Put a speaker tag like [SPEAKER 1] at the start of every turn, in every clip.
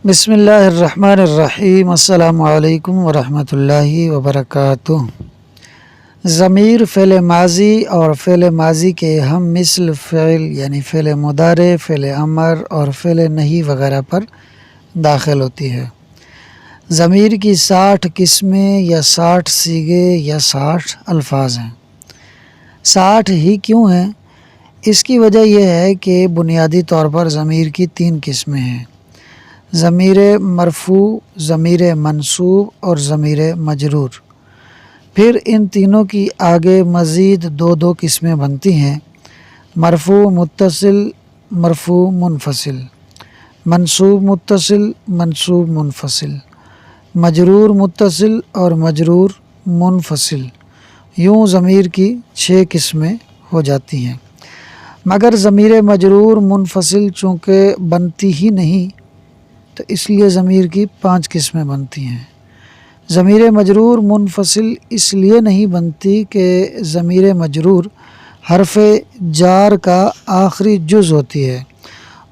[SPEAKER 1] بسم اللہ الرحمن الرحیم۔ السلام علیکم ورحمۃ اللہ وبرکاتہ۔ ضمیر فعل ماضی اور فعل ماضی کے ہم مثل فعل یعنی فعل مضارع، فعل امر اور فعل نہی وغیرہ پر داخل ہوتی ہے۔ ضمیر کی 60 قسمیں یا 60 صیغے یا 60 الفاظ ہیں۔ 60 ہی کیوں ہیں؟ اس کی وجہ یہ ہے کہ بنیادی طور پر ضمیر کی 3 قسمیں ہیں: ضمیر مرفوع، ضمیر منصوب اور ضمیر مجرور۔ پھر ان تینوں کی آگے مزید دو قسمیں بنتی ہیں: مرفوع متصل، مرفوع منفصل، منصوب متصل، منصوب منفصل، مجرور متصل اور مجرور منفصل۔ یوں ضمیر کی 6 قسمیں ہو جاتی ہیں۔ مگر ضمیر مجرور منفصل چونکہ بنتی ہی نہیں تو اس لیے ضمیر کی 5 قسمیں بنتی ہیں۔ ضمیر مجرور منفصل اس لیے نہیں بنتی کہ ضمیر مجرور حرف جار کا آخری جز ہوتی ہے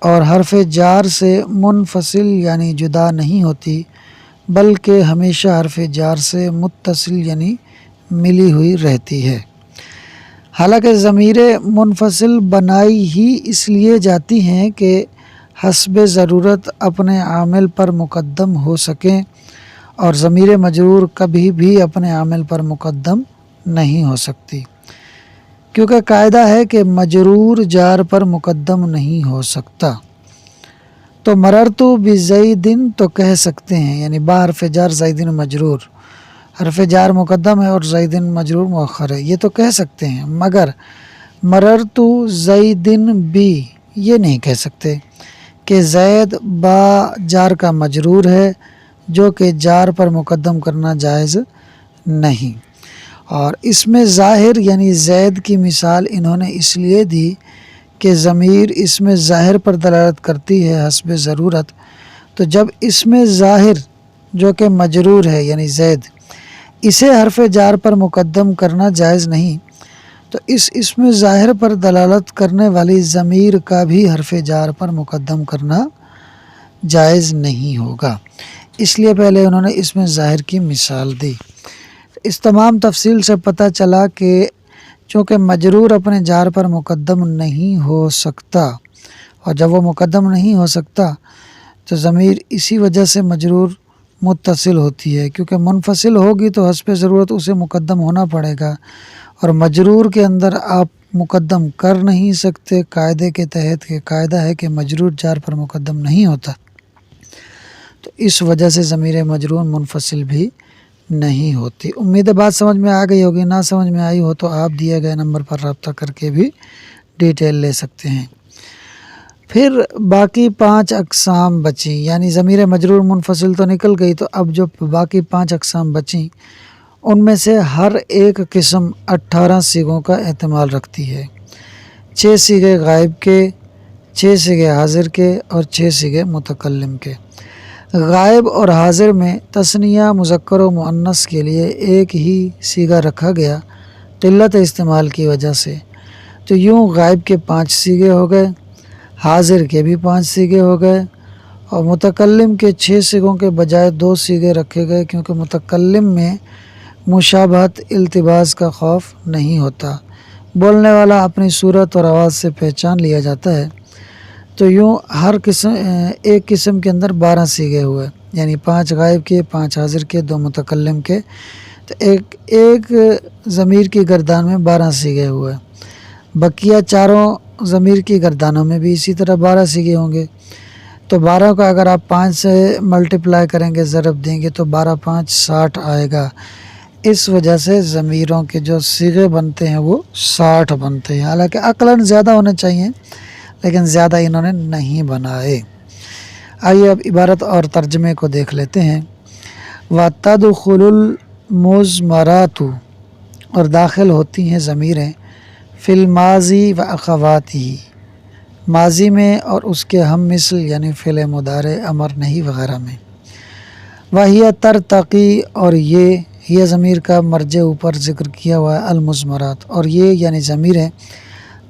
[SPEAKER 1] اور حرف جار سے منفصل یعنی جدا نہیں ہوتی، بلکہ ہمیشہ حرف جار سے متصل یعنی ملی ہوئی رہتی ہے۔ حالانکہ ضمیر منفصل بنائی ہی اس لیے جاتی ہیں کہ حسب ضرورت اپنے عامل پر مقدم ہو سکیں، اور ضمیر مجرور کبھی بھی اپنے عامل پر مقدم نہیں ہو سکتی، کیونکہ قاعدہ ہے کہ مجرور جار پر مقدم نہیں ہو سکتا۔ تو مررت بزیدن تو کہہ سکتے ہیں، یعنی با حرف جار زیدن مجرور، حرف جار مقدم ہے اور زیدن مجرور مؤخر ہے، یہ تو کہہ سکتے ہیں، مگر مررت زیدن بھی یہ نہیں کہہ سکتے کہ زید با جار کا مجرور ہے، جو کہ جار پر مقدم کرنا جائز نہیں۔ اور اس میں ظاہر یعنی زید کی مثال انہوں نے اس لیے دی کہ ضمیر اس میں ظاہر پر دلالت کرتی ہے حسب ضرورت، تو جب اس میں ظاہر جو کہ مجرور ہے یعنی زید، اسے حرف جار پر مقدم کرنا جائز نہیں، تو اس میں ظاہر پر دلالت کرنے والی ضمیر کا بھی حرف جار پر مقدم کرنا جائز نہیں ہوگا۔ اس لیے پہلے انہوں نے اس میں ظاہر کی مثال دی۔ اس تمام تفصیل سے پتہ چلا کہ چونکہ مجرور اپنے جار پر مقدم نہیں ہو سکتا، اور جب وہ مقدم نہیں ہو سکتا تو ضمیر اسی وجہ سے مجرور متصل ہوتی ہے، کیونکہ منفصل ہوگی تو حسب ضرورت اسے مقدم ہونا پڑے گا، اور مجرور کے اندر آپ مقدم کر نہیں سکتے قاعدے کے تحت، کہ قاعدہ ہے کہ مجرور جار پر مقدم نہیں ہوتا، تو اس وجہ سے ضمیر مجرور منفصل بھی نہیں ہوتی۔ امید ہے بات سمجھ میں آ گئی ہوگی، نہ سمجھ میں آئی ہو تو آپ دیے گئے نمبر پر رابطہ کر کے بھی ڈیٹیل لے سکتے ہیں۔ پھر باقی 5 اقسام بچیں، یعنی ضمیر مجرور منفصل تو نکل گئی، تو اب جو باقی 5 اقسام بچیں ان میں سے ہر ایک قسم 18 صیغوں کا احتمال رکھتی ہے: 6 صیغے غائب کے، 6 صیغے حاضر کے اور 6 صیغے متکلم کے۔ غائب اور حاضر میں تثنیہ مذکر و مؤنث کے لیے ایک ہی صیغہ رکھا گیا قلت استعمال کی وجہ سے، تو یوں غائب کے 5 صیغے ہو گئے، حاضر کے بھی 5 صیغے ہو گئے، اور متکلم کے 6 صیغوں کے بجائے 2 صیغے رکھے گئے، کیونکہ متکلم میں مشابہت التباس کا خوف نہیں ہوتا، بولنے والا اپنی صورت اور آواز سے پہچان لیا جاتا ہے۔ تو یوں ہر قسم ایک قسم کے اندر 12 صیغے ہوئے، یعنی 5 غائب کے، 5 حاضر کے، 2 متکلم کے، تو ایک ضمیر کی گردان میں 12 صیغے ہوئے۔ بقیہ چاروں ضمیر کی گردانوں میں بھی اسی طرح 12 صیغے ہوں گے، تو 12 کا اگر آپ 5 سے ملٹیپلائی کریں گے، ضرب دیں گے، تو 12 5 60 آئے گا۔ اس وجہ سے ضمیروں کے جو صیغے بنتے ہیں وہ 60 بنتے ہیں، حالانکہ عقلاً زیادہ ہونے چاہیے لیکن زیادہ انہوں نے نہیں بنائے۔ آئیے اب عبارت اور ترجمے کو دیکھ لیتے ہیں۔ وَتَدْخُلُ الْمُضْمَرَاتُ، اور داخل ہوتی ہیں ضمیریں، فی الماضی وَأَخَوَاتِهِ، ماضی میں اور اس کے ہم مثل یعنی فعل مضارع، امر نہی وغیرہ میں۔ وَهِيَ تَرْتَقِي، اور یہ ضمیر کا مرجع اوپر ذکر کیا ہوا ہے، المضمرات، اور یہ یعنی ضمیریں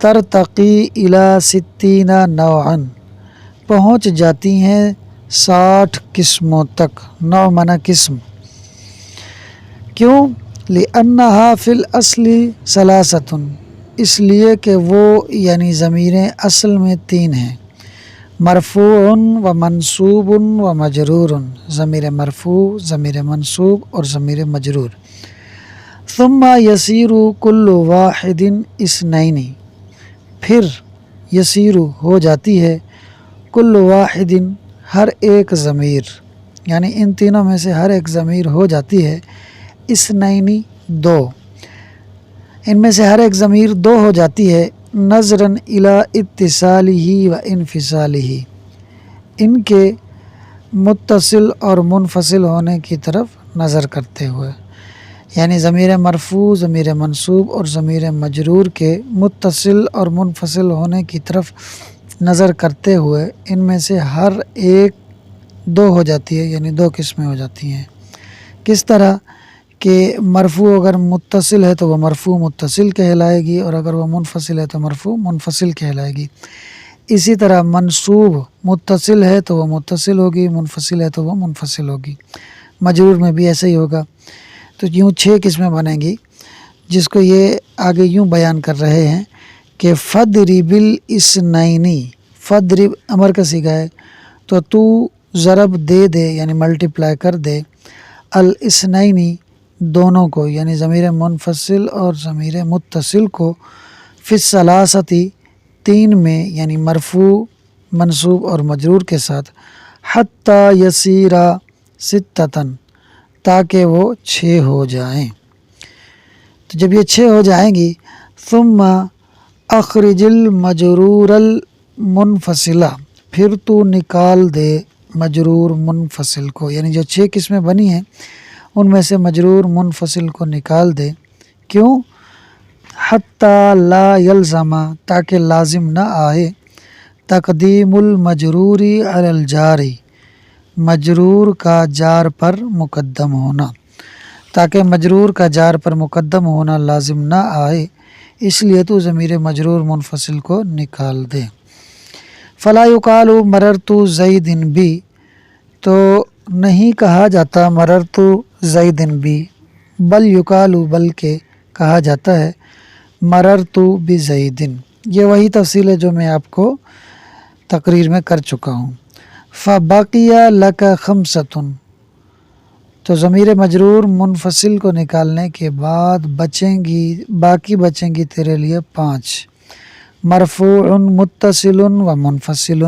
[SPEAKER 1] ترتقی الی 60 نوعاً، پہنچ جاتی ہیں 60 قسموں تک. نوع معنی قسم. کیوں؟ لِأَنَّهَا فِي الْأَصْلِ ثَلَاثَةٌ، اس لیے کہ وہ یعنی ضمیریں اصل میں 3 ہیں. مرفوع و منصوب و مجرور، ضمیر مرفوع، ضمیر منصوب اور ضمیر مجرور. ثم یسیر کل واحد اثنین، پھر یسیر ہو جاتی ہے کل واحد ہر ایک ضمیر، یعنی ان تینوں میں سے ہر ایک ضمیر ہو جاتی ہے اثنین 2، ان میں سے ہر ایک ضمیر 2 ہو جاتی ہے. نظراً الی اتصالہ و انفصالہ، ان کے متصل اور منفصل ہونے کی طرف نظر کرتے ہوئے، یعنی ضمیر مرفوع، ضمیر منصوب اور ضمیر مجرور کے متصل اور منفصل ہونے کی طرف نظر کرتے ہوئے ان میں سے ہر ایک 2 ہو جاتی ہے، یعنی 2 قسمیں ہو جاتی ہیں. کس طرح کہ مرفوع اگر متصل ہے تو وہ مرفوع متصل کہلائے گی، اور اگر وہ منفصل ہے تو مرفوع منفصل کہلائے گی. اسی طرح منصوب متصل ہے تو وہ متصل ہوگی، منفصل ہے تو وہ منفصل ہوگی. مجرور میں بھی ایسا ہی ہوگا. تو یوں 6 قسمیں بنیں گی، جس کو یہ آگے یوں بیان کر رہے ہیں کہ فَضْرِبِ الْإِثْنَيْنِ، فَضْرِب امر کا صیغہ ہے تو تو ضرب دے دے، یعنی ملٹیپلائی کر دے، الْإِثْنَيْنِ دونوں کو، یعنی ضمیر منفصل اور ضمیر متصل کو، فی الثلاثۃ 3 میں، یعنی مرفوع، منصوب اور مجرور کے ساتھ، حتیٰ یسیرا ستۃ، تاکہ وہ 6 ہو جائیں. تو جب یہ 6 ہو جائیں گی، ثم اخرج المجرور المنفصلہ، پھر تو نکال دے مجرور منفصل کو، یعنی جو 6 قسمیں بنی ہیں ان میں سے مجرور منفصل کو نکال دے. کیوں؟ حتیٰ لا یلزم، تاکہ لازم نہ آئے، تقدیم المجروری علی الجاری، مجرور کا جار پر مقدم ہونا، تاکہ مجرور کا جار پر مقدم ہونا لازم نہ آئے، اس لیے تو ضمیر مجرور منفصل کو نکال دے. فلا یقال مررت زید بی، تو نہیں کہا جاتا مررت زید بی، بل یقال، بلکہ کہا جاتا ہے مررت بزید. یہ وہی تفصیل ہے جو میں آپ کو تقریر میں کر چکا ہوں. فبقی لک خمسۃ، تو ضمیر مجرور منفصل کو نکالنے کے بعد باقی بچیں گی تیرے لیے 5. مرفوع متصل و منفصل،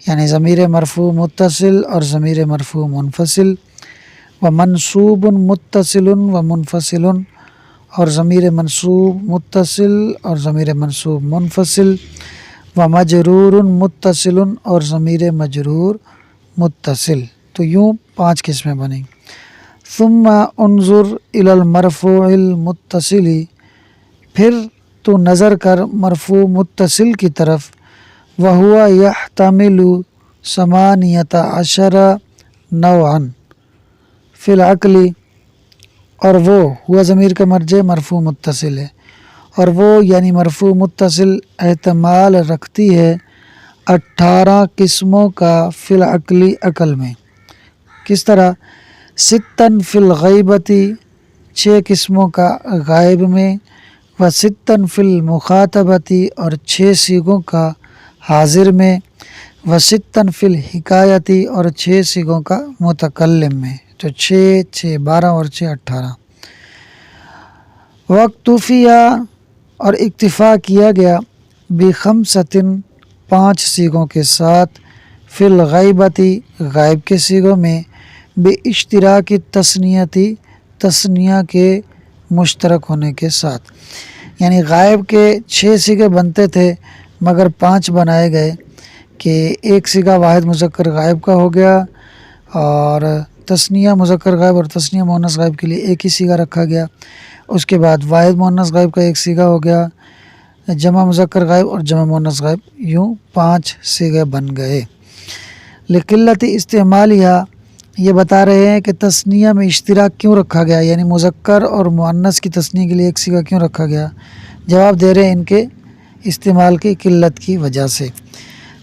[SPEAKER 1] یعنی ضمیر مرفوع متصل اور ضمیر مرفوع منفصل. و منصوب متصل و منفصل، اور ضمیر منصوب متصل اور ضمیر منصوب منفصل. و مجرور متصل، اور ضمیر مجرور متصل. تو یوں 5 قسمیں بنیں. ثم انظر الی المرفوع المتصل، پھر تو نظر کر مرفوع متصل کی طرف. وہو یحتمل 18 نوعا فی العقل، اور وہ ہوا ضمیر کا مرجع مرفوع متصل ہے، اور وہ یعنی مرفوع متصل احتمال رکھتی ہے 18 قسموں کا فی العقل، عقل میں. کس طرح؟ 6 فی الغیبۃ، 6 قسموں کا غائب میں. و 6 فی المخاطبۃ، اور 6 صیغوں کا حاضر میں. و 6 فی الحکایت، اور 6 صیغوں کا متکلم میں. تو 6 6 12 اور 6 18. واکتفیا، اور اکتفا کیا گیا، بخمسۃ 5 صیغوں کے ساتھ، فی الغیبۃ غائب کے صیغوں میں، باشتراک التثنیۃ تثنیہ کے مشترک ہونے کے ساتھ. یعنی غائب کے 6 صیغے بنتے تھے مگر 5 بنائے گئے کہ ایک صیغہ واحد مذکر غائب کا ہو گیا، اور تثنیہ مذکر غائب اور تثنیہ مؤنث غائب کے لیے ایک ہی صیغہ رکھا گیا. اس کے بعد واحد مؤنث غائب کا ایک صیغہ ہو گیا، جمع مذکر غائب اور جمع مؤنث غائب، یوں 5 صیغے بن گئے. لقلت استعمالیہ، یہ بتا رہے ہیں کہ تثنیہ میں اشتراک کیوں رکھا گیا، یعنی مذکر اور مؤنث کی تثنیہ کے لیے ایک صیغہ کیوں رکھا گیا. جواب دے رہے ہیں ان کے استعمال کی قلت کی وجہ سے.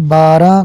[SPEAKER 1] 12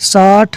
[SPEAKER 1] 60